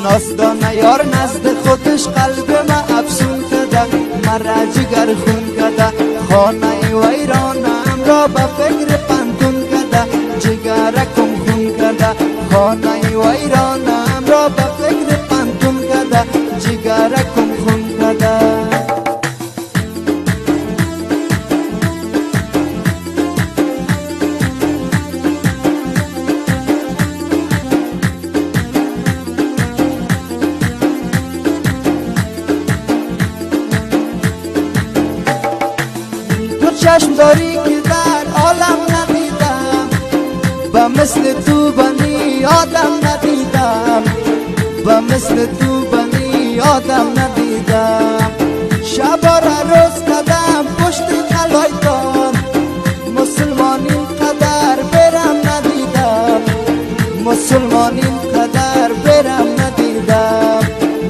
نازدانه یار نزد خودش قلب ما افسون کده، مرا جگر خون کده، خانه ویرانم را به فکر پنتون کده، جگرکم خون کده، خانه ویرانم را به فکر پنتون کده، جگرکم خون کده. چشم داری که در عالم ندیدم، و مثل تو بنی آدم ندیدم، و مثل تو بنی آدم ندیدم. شبا را روز کدم پشت قلایتان، مسلمانین قدر برم ندیدم، مسلمانین قدر برم ندیدم.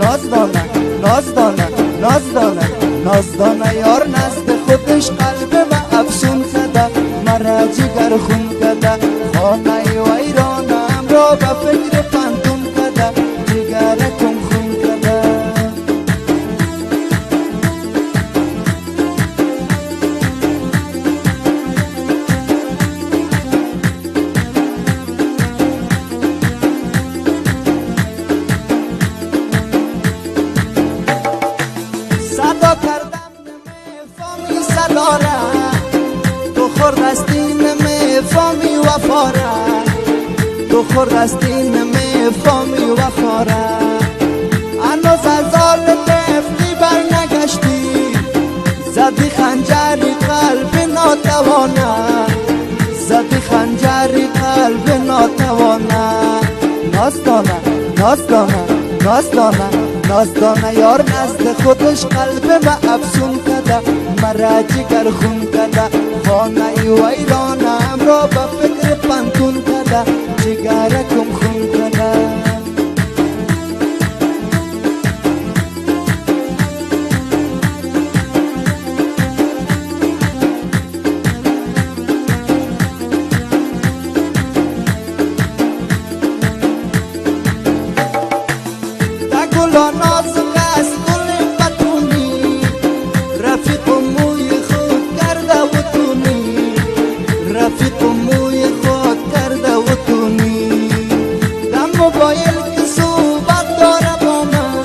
نازدانه نازدانه نازدانه نازدانه یار نزد خودش قلب ما افسون کده، مرا جگر خون کده، خانه ویرانم را به فکر پنتون کده، جگرکم خون کده. صدا کردم نمیفهمی صدا را، تو خوردستی نمیفهمی وفا را، تو خوردستی نمیفهمی وفا را. هنوز از حال طفلی بر نگشتی، زدی خنجری قلب ناتوانه، زدی خنجری قلب ناتوانه. نازدانه نازدانه نازدانه نازدانه یار نزد خودش قلب ما افسون کده، مرا جگر خون کده، خانه ویرانم را به فکر پنتون کده، جگرکم خون کده. گلا نازک است گل بتونی، رفیق موی خود کرده و تونی، رفیق موی خود کرده و تونی. در موبایل که صحبت داره با من،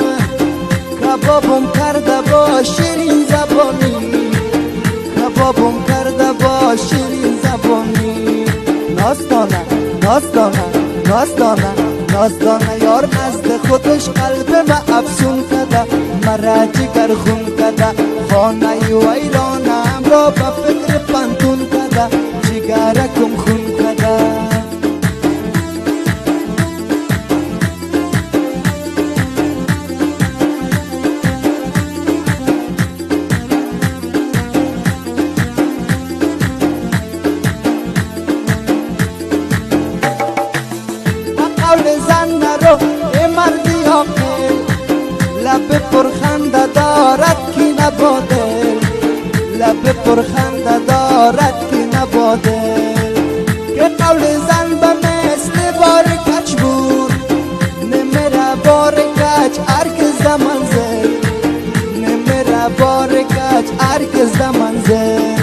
کبابم کرده با شیرین زبانی، کبابم کرده با شیرین زبانی. نازدانه نازدانه نازدانه نازدانه یار نزد خودش قلب ما افسون کده، مرا جگر خون کده، خانه ویرانم را به فکر پنتون کده، جگرکم خون کده. زن نرو ای مردی عاقل، لب پرخنده دارد کی نباده، لب پرخنده دارد کی نباده. که قول زن به مثل بار کچ بود، نمیره بار کچ هرگز منزل، نمیره بار کچ هرگز منزل.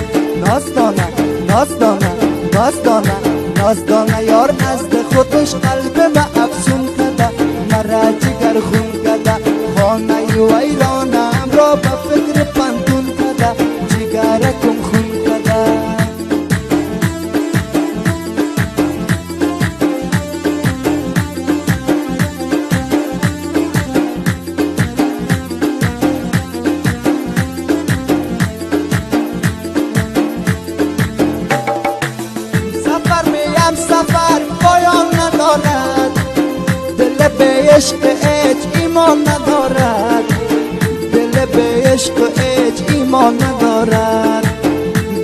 نازدانه نازدانه نازدانه نازدانه یار نزد خودش قلب ما افسون کده، مرا جگر خون کده، خانه ویرانم را به فکر پنتون کده، جگرکم خون کده. سفر پایان ندارد، دل به عشق هیچ ایمان ندارد، دل به عشق هیچ ایمان ندارد.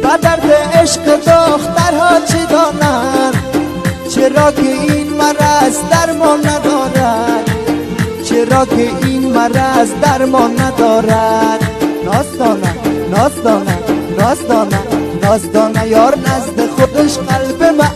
به درد عشق دخترها چی دانند، چرا که این مرض درمان ندارد، چرا که این مرض درمان ندارد. نازدانه نازدانه نازدانه نازدانه یار نزد خودش قلب ما